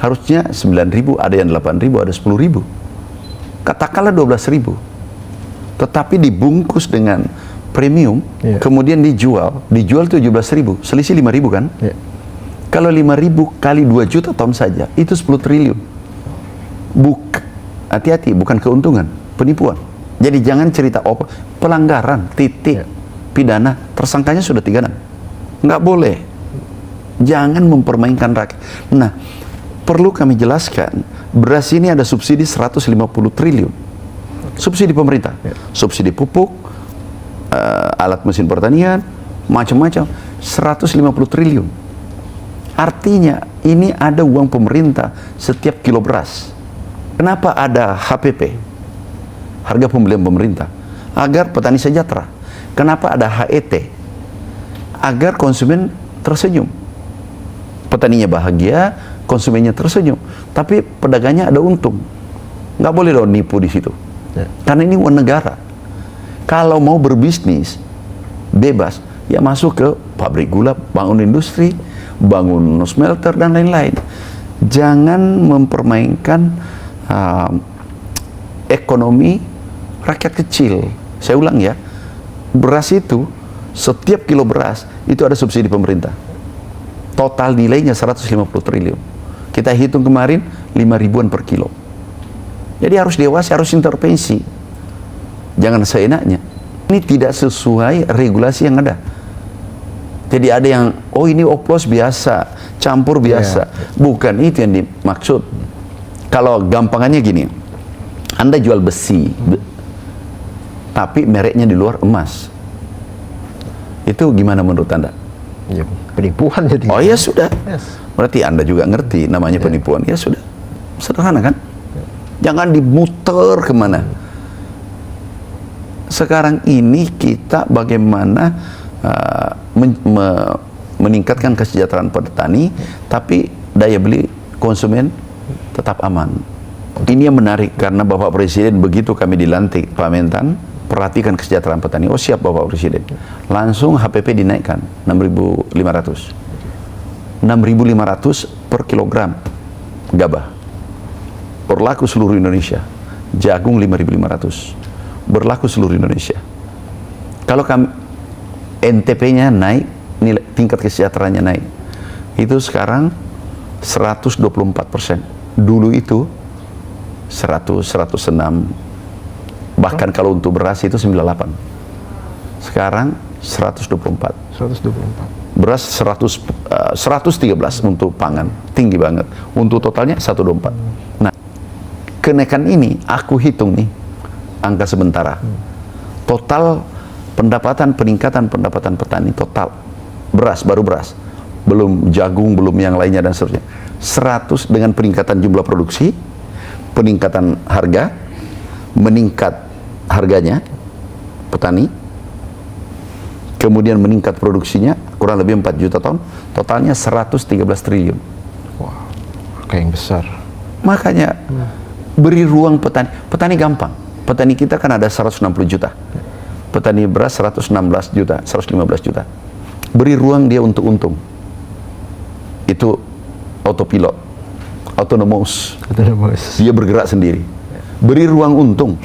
harusnya 9.000, ada yang 8.000, ada 10.000. Katakanlah 12.000. Tetapi dibungkus dengan premium, kemudian dijual 17.000, selisih 5.000 kan? Kalau 5.000 kali 2 juta ton saja, itu 10 triliun. Hati-hati, bukan keuntungan, penipuan. Jadi jangan cerita pelanggaran, titik, pidana, tersangkanya sudah 36. Nggak boleh. Jangan mempermainkan rakyat. Nah, perlu kami jelaskan, beras ini ada subsidi 150 triliun. Subsidi pemerintah, subsidi pupuk, alat mesin pertanian, macam-macam, 150 triliun. Artinya ini ada uang pemerintah setiap kilo beras. Kenapa ada HPP, harga pembelian pemerintah? Agar petani sejahtera. Kenapa ada HET? Agar konsumen tersenyum. Petaninya bahagia, konsumennya tersenyum. Tapi pedagangnya ada untung. Nggak boleh dong nipu di situ. Karena ini uang negara. Kalau mau berbisnis bebas, ya masuk ke pabrik gula, bangun industri, bangun smelter dan lain-lain. Jangan mempermainkan ekonomi rakyat kecil. Saya ulang ya, beras itu, setiap kilo beras itu ada subsidi pemerintah. Total nilainya 150 triliun. Kita hitung kemarin 5.000-an per kilo. Jadi harus dewasa, harus intervensi. Jangan seenaknya. Ini tidak sesuai regulasi yang ada. Jadi ada yang, oh ini oplos biasa, campur biasa. Bukan itu yang dimaksud. Kalau gampangannya gini, Anda jual besi, tapi mereknya di luar emas. Itu gimana menurut Anda? Ya, penipuan jadi. Oh ya sudah. Berarti Anda juga ngerti namanya penipuan. Ya sudah. Sederhana kan? Jangan dimuter kemana. Sekarang ini kita bagaimana meningkatkan kesejahteraan petani, tapi daya beli konsumen tetap aman. Ini yang menarik karena Bapak Presiden begitu kami dilantik Pak Mentan, perhatikan kesejahteraan petani. Oh siap Bapak Presiden. Langsung HPP dinaikkan 6.500. 6.500 per kilogram gabah. Berlaku seluruh Indonesia. Jagung 5.500. Berlaku seluruh Indonesia. Kalau kami NTP-nya naik, nilai tingkat kesejahteraannya naik. Itu sekarang 124%. Dulu itu 100, 106. Bahkan kalau untuk beras itu 98. Sekarang 124. 124. Beras 113 untuk pangan, tinggi banget. Untuk totalnya 124. Nah, kenaikan ini aku hitung nih angka sementara. Total peningkatan pendapatan petani total beras, baru beras, belum jagung, belum yang lainnya dan seterusnya. 100 dengan peningkatan jumlah produksi, peningkatan harga, meningkat harganya petani, kemudian meningkat produksinya kurang lebih 4 juta ton, totalnya 113 triliun. Wah, kayak yang besar. Makanya beri ruang petani. Petani gampang. Petani kita kan ada 160 juta. Petani beras 116 juta, 115 juta. Beri ruang dia untuk untung. Itu autopilot, autonomous. Dia bergerak sendiri. Beri ruang untung,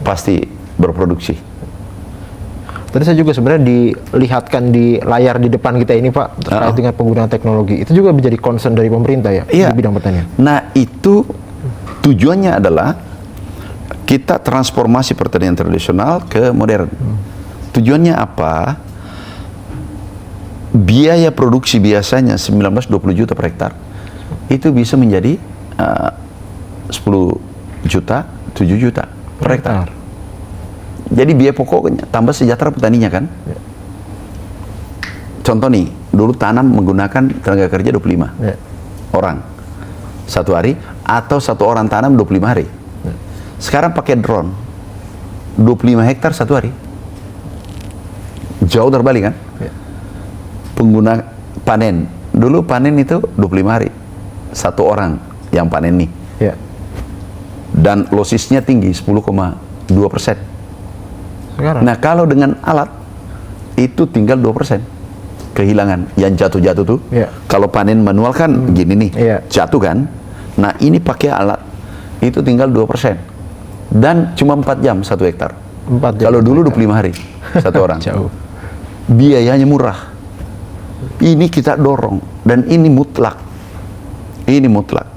pasti berproduksi. Tadi saya juga sebenarnya dilihatkan di layar di depan kita ini Pak, terkait dengan penggunaan teknologi. Itu juga menjadi concern dari pemerintah ya, di bidang pertanian. Nah itu tujuannya adalah kita transformasi pertanian tradisional ke modern. Tujuannya apa? Biaya produksi biasanya 19-20 juta per hektar. Itu bisa menjadi 10 juta, 7 juta per hektar. Jadi biaya pokoknya tambah sejahtera petaninya kan. Contoh nih, dulu tanam menggunakan tenaga kerja 25 orang satu hari, atau satu orang tanam 25 hari. Sekarang pakai drone 25 hektar satu hari. Jauh terbalik kan. Pengguna panen, dulu panen itu 25 hari satu orang yang panen nih. Dan losisnya tinggi 10,2%. Nah kalau dengan alat itu tinggal 2%. kehilangan yang jatuh-jatuh tuh. Iya. Kalau panen manual kan gini nih, Iya. jatuh kan. Nah ini pakai alat itu tinggal 2%. Dan cuma 4 jam 1 hektar. 4 jam Kalau dulu 1 25 hari satu orang. Jauh. Biayanya murah. Ini kita dorong dan ini mutlak. Ini mutlak.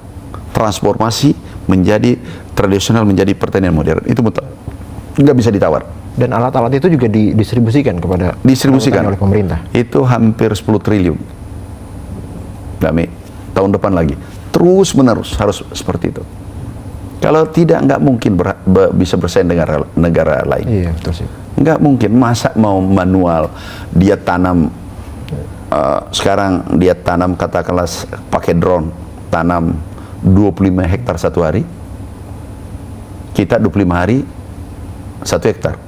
Transformasi menjadi tradisional menjadi pertanian modern itu mutlak. Nggak bisa ditawar. Dan alat-alat itu juga didistribusikan kepada Distribusikan oleh pemerintah. Itu hampir 10 triliun. Dami, tahun depan lagi. Terus menerus harus seperti itu. Kalau tidak, nggak mungkin bisa bersaing dengan negara lain. Iya, betul sih. Nggak mungkin. Masa mau manual, dia tanam, sekarang dia tanam katakanlah pakai drone, tanam 25 hektar satu hari. Kita 25 hari 1 hektar.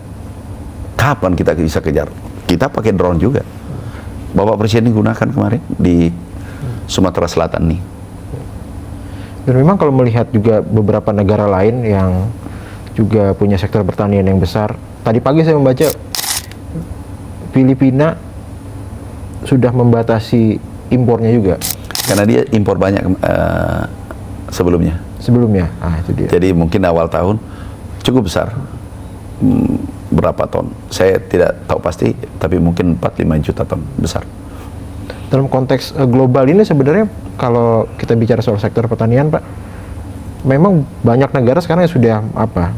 Kapan kita bisa kejar? Kita pakai drone juga. Bapak Presiden gunakan kemarin di Sumatera Selatan nih. Dan memang kalau melihat juga beberapa negara lain yang juga punya sektor pertanian yang besar. Tadi pagi saya membaca Filipina sudah membatasi impornya juga. Karena dia impor banyak sebelumnya. Sebelumnya, itu dia. Jadi mungkin awal tahun cukup besar. Berapa ton? Saya tidak tahu pasti, tapi mungkin 4-5 juta ton, besar. Dalam konteks global ini sebenarnya kalau kita bicara soal sektor pertanian, Pak, memang banyak negara sekarang yang sudah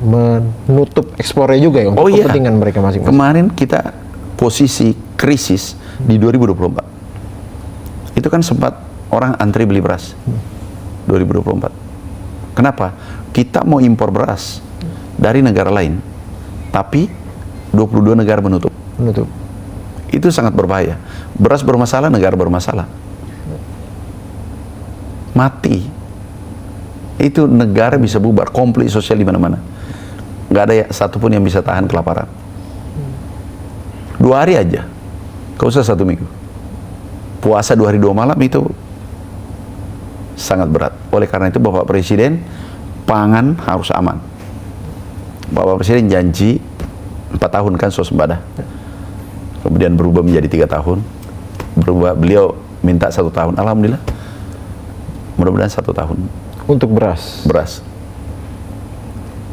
menutup ekspornya juga ya untuk kepentingan mereka masing-masing. Kemarin kita posisi krisis di 2024. Itu kan sempat orang antri beli beras. 2024. Kenapa? Kita mau impor beras dari negara lain, tapi 22 negara menutup. Itu sangat berbahaya. Beras bermasalah, negara bermasalah. Mati. Itu negara bisa bubar, konflik sosial di mana-mana. Nggak ada satupun yang bisa tahan kelaparan. 2 hari aja, gak usah 1 minggu. Puasa 2 hari 2 malam itu sangat berat. Oleh karena itu Bapak Presiden, pangan harus aman. Bapak Presiden janji 4 tahun kan swasembada. Kemudian berubah menjadi 3 tahun. Beliau minta 1 tahun. Alhamdulillah. Mudah-mudahan 1 tahun. Untuk beras.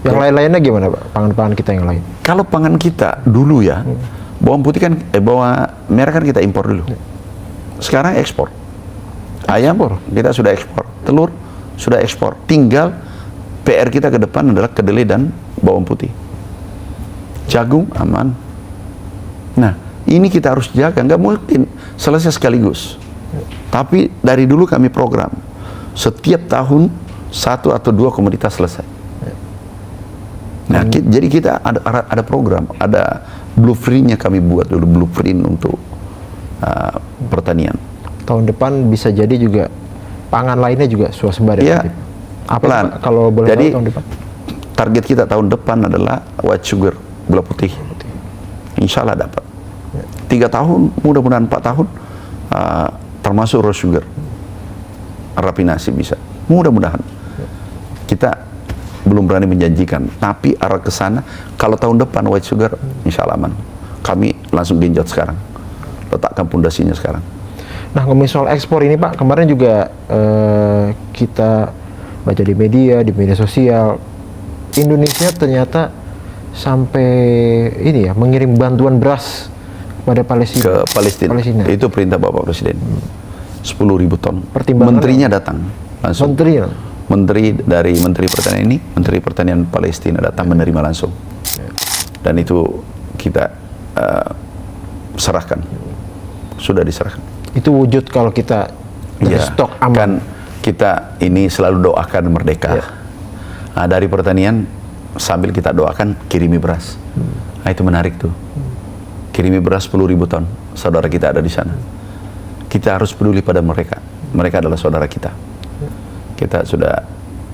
Yang lain-lainnya gimana, Pak? Pangan-pangan kita yang lain? Kalau pangan kita dulu ya, bawang putih kan, bawang merah kan kita impor dulu. Sekarang ekspor. Ayam kita sudah ekspor. Telur sudah ekspor. Tinggal PR kita ke depan adalah kedelai dan bawang putih. Jagung aman. Nah, ini kita harus jaga. Nggak mungkin selesai sekaligus. Tapi dari dulu kami program. Setiap tahun 1 atau 2 komoditas selesai. Nah, jadi kita ada program, ada blueprintnya kami buat dulu, blueprint untuk pertanian. Tahun depan bisa jadi juga pangan lainnya juga swasembada. Ya, apa Pak, kalau boleh jadi, tahu tahun depan? Target kita tahun depan adalah white sugar, gula putih. Insya Allah dapat. 3 tahun, mudah-mudahan 4 tahun, termasuk raw sugar. Rafinasi bisa. Mudah-mudahan. Kita belum berani menjanjikan, tapi arah ke sana. Kalau tahun depan white sugar, insya Allah aman. Kami langsung genjot sekarang, letakkan pondasinya sekarang. Nah, ngomongin soal ekspor ini Pak, kemarin juga kita baca di media sosial, Indonesia ternyata sampai ini ya mengirim bantuan beras kepada Palestina. Ke Palestina. Itu perintah Bapak Presiden. 10.000 ton. Menterinya datang langsung. Menteri dari Menteri Pertanian ini, Menteri Pertanian Palestina datang menerima langsung. Dan itu kita serahkan. Sudah diserahkan. Itu wujud kalau kita stok aman. Kan kita ini selalu doakan merdeka. Nah, dari pertanian sambil kita doakan kirimi beras. Nah, itu menarik tuh. Kirimi beras 10.000 ton. Saudara kita ada di sana. Kita harus peduli pada mereka. Mereka adalah saudara kita. Kita sudah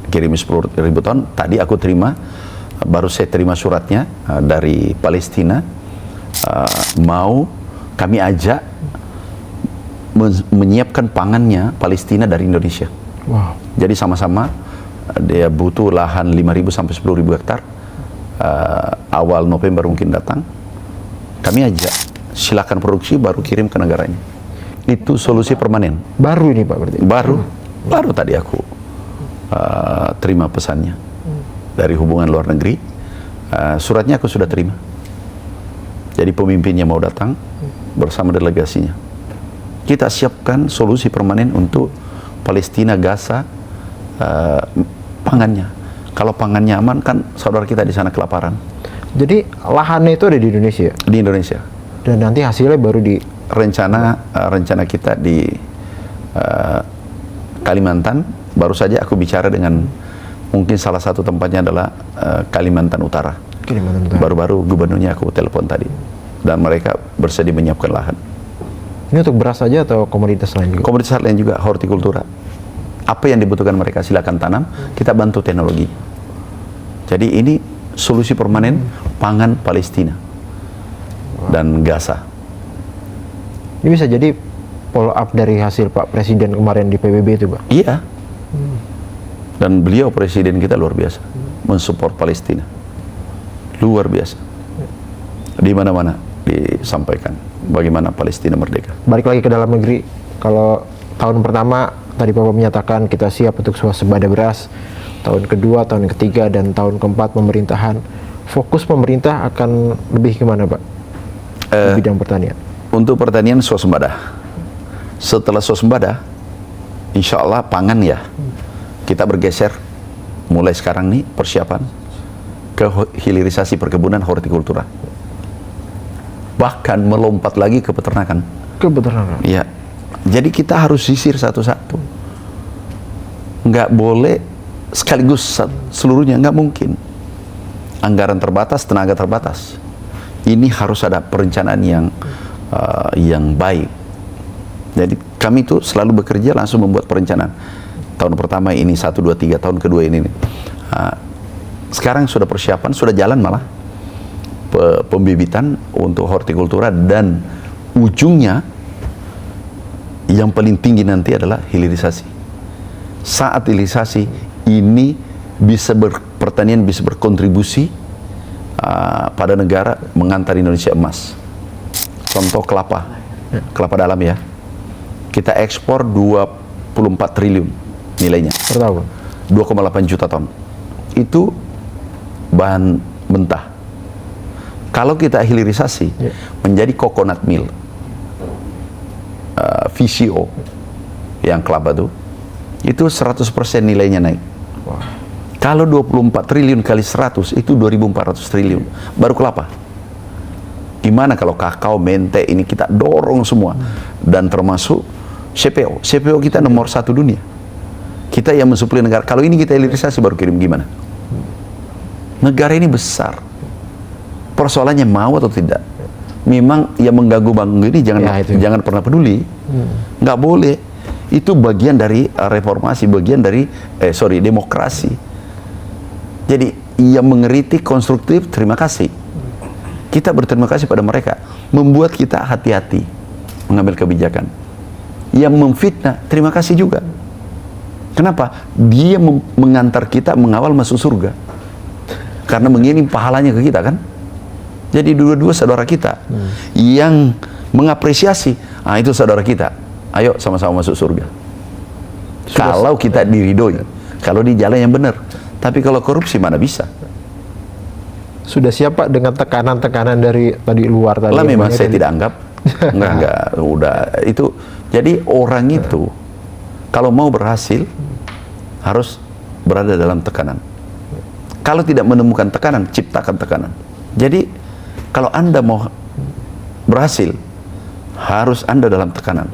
kirimi 10.000 ton. Tadi aku terima, baru saya terima suratnya dari Palestina. Mau kami ajak menyiapkan pangannya Palestina dari Indonesia. Wow. Jadi sama-sama dia butuh lahan 5.000 sampai 10.000 hektar. Awal November mungkin datang. Kami ajak, silakan produksi baru kirim ke negaranya. Itu solusi permanen. Baru ini Pak berarti? Baru tadi aku terima pesannya dari hubungan luar negeri. Suratnya aku sudah terima. Jadi pemimpinnya mau datang bersama delegasinya. Kita siapkan solusi permanen untuk Palestina, Gaza, pangannya. Kalau pangannya aman kan saudara kita di sana kelaparan. Jadi lahannya itu ada di Indonesia? Di Indonesia. Dan nanti hasilnya baru di... Rencana kita di Kalimantan. Baru saja aku bicara dengan mungkin salah satu tempatnya adalah Kalimantan Utara. Kalimantan Utara. Baru-baru gubernurnya aku telepon tadi. Dan mereka bersedia menyiapkan lahan. Ini untuk beras saja atau komoditas lain juga? Komoditas lain juga, hortikultura. Apa yang dibutuhkan mereka silakan tanam, kita bantu teknologi. Jadi ini solusi permanen pangan Palestina dan Gaza. Ini bisa jadi follow up dari hasil Pak Presiden kemarin di PBB itu Pak? Iya. Dan beliau presiden kita luar biasa, mensupport Palestina. Luar biasa. Di mana-mana disampaikan bagaimana Palestina merdeka. Balik lagi ke dalam negeri, kalau tahun pertama tadi Bapak menyatakan kita siap untuk swasembada beras, tahun kedua, tahun ketiga, dan tahun keempat pemerintahan, fokus pemerintah akan lebih kemana Pak? Di bidang pertanian. Untuk pertanian swasembada. Setelah swasembada, insya Allah pangan ya, kita bergeser mulai sekarang nih persiapan ke hilirisasi perkebunan hortikultura. Bahkan melompat lagi ke peternakan. Ke peternakan? Iya. Jadi kita harus sisir satu-satu. Nggak boleh sekaligus seluruhnya, nggak mungkin. Anggaran terbatas, tenaga terbatas. Ini harus ada perencanaan yang baik. Jadi kami itu selalu bekerja langsung membuat perencanaan. Tahun pertama ini 1, 2, 3, tahun kedua ini. Sekarang sudah persiapan, sudah jalan malah pembibitan untuk hortikultura, dan ujungnya yang paling tinggi nanti adalah hilirisasi. Saat hilirisasi ini pertanian bisa berkontribusi pada negara, mengantar Indonesia emas. Contoh kelapa dalam ya. Kita ekspor 24 triliun nilainya. Per tahun? 2,8 juta ton. Itu bahan mentah. Kalau kita hilirisasi menjadi coconut meal, VCO yang kelapa itu 100% nilainya naik. Wah. Kalau 24 triliun kali 100 itu 2.400 triliun baru kelapa. Gimana kalau kakao, mente, ini kita dorong semua. Dan termasuk CPO. CPO kita nomor 1 dunia. Kita yang mensuplai negara. Kalau ini kita hilirisasi baru kirim gimana? Negara ini besar. Persoalannya mau atau tidak. Memang yang mengganggu bank ini jangan pernah peduli. Nggak boleh. Itu bagian dari reformasi, bagian dari demokrasi. Jadi yang mengkritik konstruktif, terima kasih. Kita berterima kasih pada mereka, membuat kita hati-hati mengambil kebijakan. Yang memfitnah, terima kasih juga. Kenapa? Dia mengantar kita mengawal masuk surga. Karena mengirim pahalanya ke kita kan. Jadi dua-dua saudara kita yang mengapresiasi, itu saudara kita. Ayo sama-sama masuk surga. Kalau kita diridhoi, kalau di jalan yang benar. Tapi kalau korupsi mana bisa? Sudah siap Pak dengan tekanan-tekanan dari tadi luar tadi? Lah memang saya tidak anggap. Enggak, udah itu. Jadi orang itu kalau mau berhasil harus berada dalam tekanan. Kalau tidak menemukan tekanan, ciptakan tekanan. Jadi kalau Anda mau berhasil, harus Anda dalam tekanan.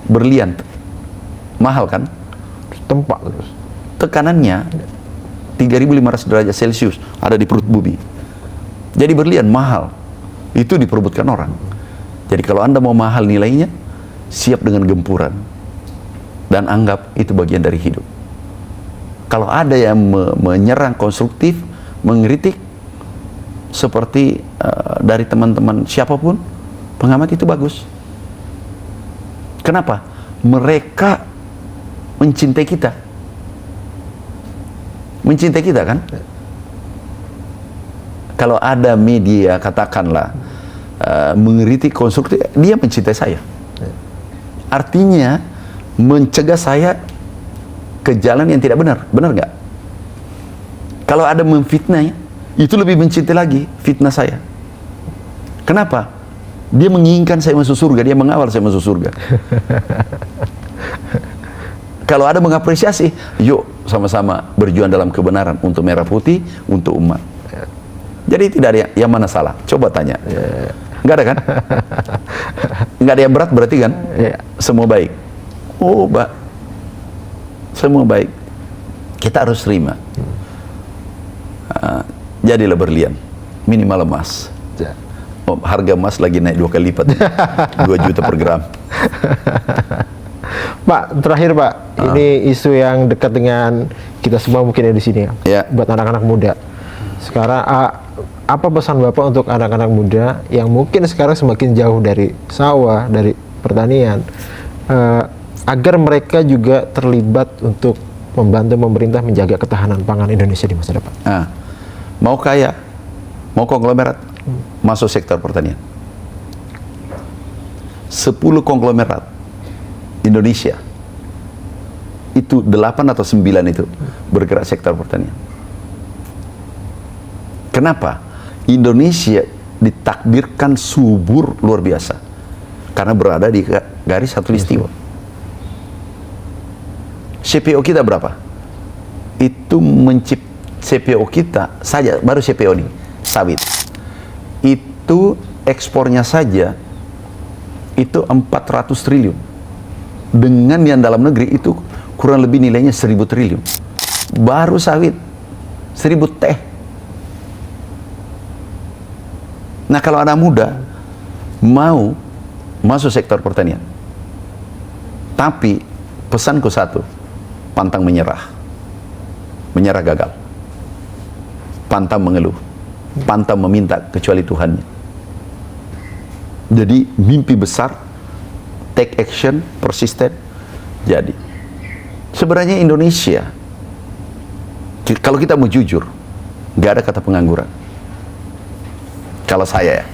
Berlian, mahal kan? Tempat terus. Tekanannya 3.500 derajat Celcius ada di perut bumi. Jadi berlian mahal. Itu diperebutkan orang. Jadi kalau Anda mau mahal nilainya, siap dengan gempuran. Dan anggap itu bagian dari hidup. Kalau ada yang menyerang konstruktif, mengkritik, seperti dari teman-teman siapapun, pengamat, itu bagus. Kenapa? Mereka mencintai kita. Mencintai kita kan? Kalau ada media katakanlah mengkritik konstruktif, dia mencintai saya. Artinya mencegah saya ke jalan yang tidak benar. Benar nggak? Kalau ada memfitnah, itu lebih mencintai lagi fitnah saya. Kenapa? Dia menginginkan saya masuk surga, dia mengawal saya masuk surga. Kalau ada mengapresiasi, yuk sama-sama berjuang dalam kebenaran untuk merah putih, untuk umat. Jadi tidak ada yang mana salah. Coba tanya. Nggak ada kan? Nggak ada yang berat berarti kan? Semua baik. Oh, Mbak. Semua baik. Kita harus terima. Jadilah berlian. Minimal emas. Oh, harga emas lagi naik 2 kali lipat. 2 juta per gram. Pak, terakhir Pak, ini isu yang dekat dengan kita semua mungkin di sini ya. Buat anak-anak muda. Sekarang apa pesan Bapak untuk anak-anak muda yang mungkin sekarang semakin jauh dari sawah, dari pertanian, agar mereka juga terlibat untuk membantu pemerintah menjaga ketahanan pangan Indonesia di masa depan? Mau kaya, mau konglomerat, masuk sektor pertanian. 10 konglomerat Indonesia itu 8 atau 9 itu bergerak sektor pertanian. Kenapa? Indonesia ditakdirkan subur luar biasa karena berada di garis khatulistiwa. CPO kita berapa? Itu CPO kita saja, baru CPO ini sawit itu ekspornya saja itu 400 triliun, dengan yang dalam negeri itu kurang lebih nilainya 1000 triliun. Baru sawit 1000 teh. Nah, kalau anak muda mau masuk sektor pertanian, tapi pesanku satu, pantang menyerah. Menyerah gagal. Pantang mengeluh. Pantang meminta kecuali Tuhannya. Jadi mimpi besar, take action, persisten. Jadi sebenarnya Indonesia, kalau kita mau jujur, nggak ada kata pengangguran. Kalau saya ya,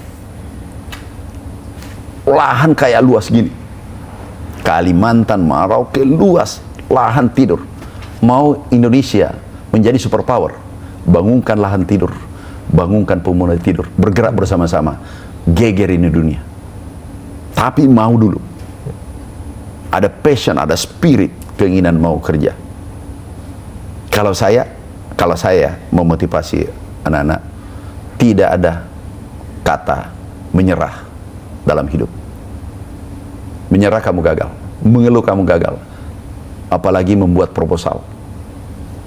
lahan kayak luas gini, Kalimantan, Merauke luas, lahan tidur. Mau Indonesia menjadi superpower, bangunkan lahan tidur, bangunkan pemuda tidur, bergerak bersama-sama, geger ini dunia. Tapi mau dulu, ada passion, ada spirit, keinginan mau kerja. Kalau saya memotivasi anak-anak, tidak ada kata menyerah dalam hidup. Menyerah kamu gagal, mengeluh kamu gagal, apalagi membuat proposal.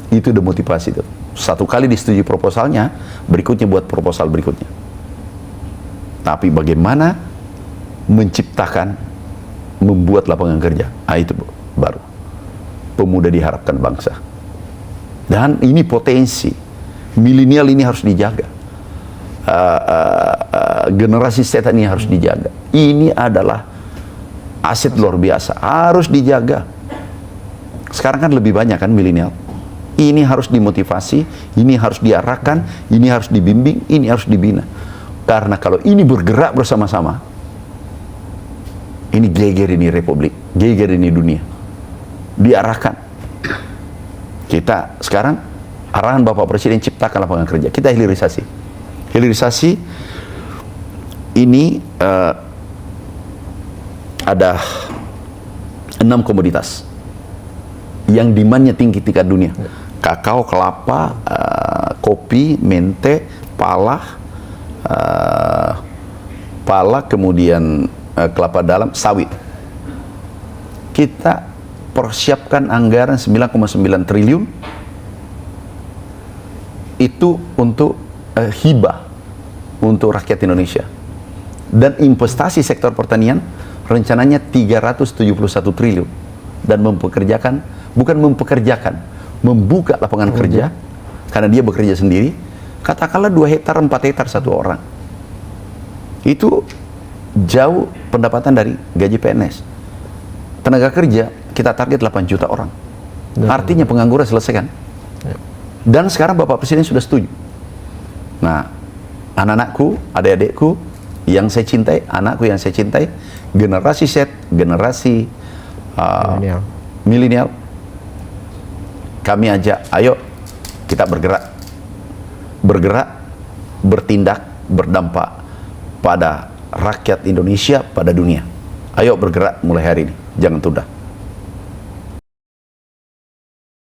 Itu udah motivasi tuh. Satu kali disetujui proposalnya, berikutnya buat proposal berikutnya. Tapi bagaimana menciptakan, membuat lapangan kerja, itu baru pemuda diharapkan bangsa. Dan ini potensi milenial ini harus dijaga. Generasi setan ini harus dijaga. Ini adalah aset luar biasa, harus dijaga. Sekarang kan lebih banyak kan milenial. Ini harus dimotivasi, ini harus diarahkan, ini harus dibimbing, ini harus dibina. Karena kalau ini bergerak bersama-sama, ini geger ini republik, geger ini dunia. Diarahkan. Kita sekarang arahan Bapak Presiden ciptakan lapangan kerja. Kita hilirisasi. Hilirisasi ini ada 6 komoditas yang demandnya tinggi tingkat dunia. Kakao, kelapa, kopi, mente, pala, kemudian kelapa dalam, sawit. Kita persiapkan anggaran 9,9 triliun itu untuk hibah untuk rakyat Indonesia. Dan investasi sektor pertanian rencananya 371 triliun dan mempekerjakan, bukan mempekerjakan, membuka lapangan kerja karena dia bekerja sendiri. Katakanlah 2 hektar, 4 hektar satu orang. Itu jauh pendapatan dari gaji PNS. Tenaga kerja kita target 8 juta orang. Artinya pengangguran selesai kan? Dan sekarang Bapak Presiden sudah setuju. Nah, anak-anakku, adik-adikku, yang saya cintai, anakku yang saya cintai, generasi Z, generasi Milenial. milenial, kami ajak, ayo kita bergerak, bertindak, berdampak pada rakyat Indonesia, pada dunia. Ayo bergerak mulai hari ini, jangan tunda.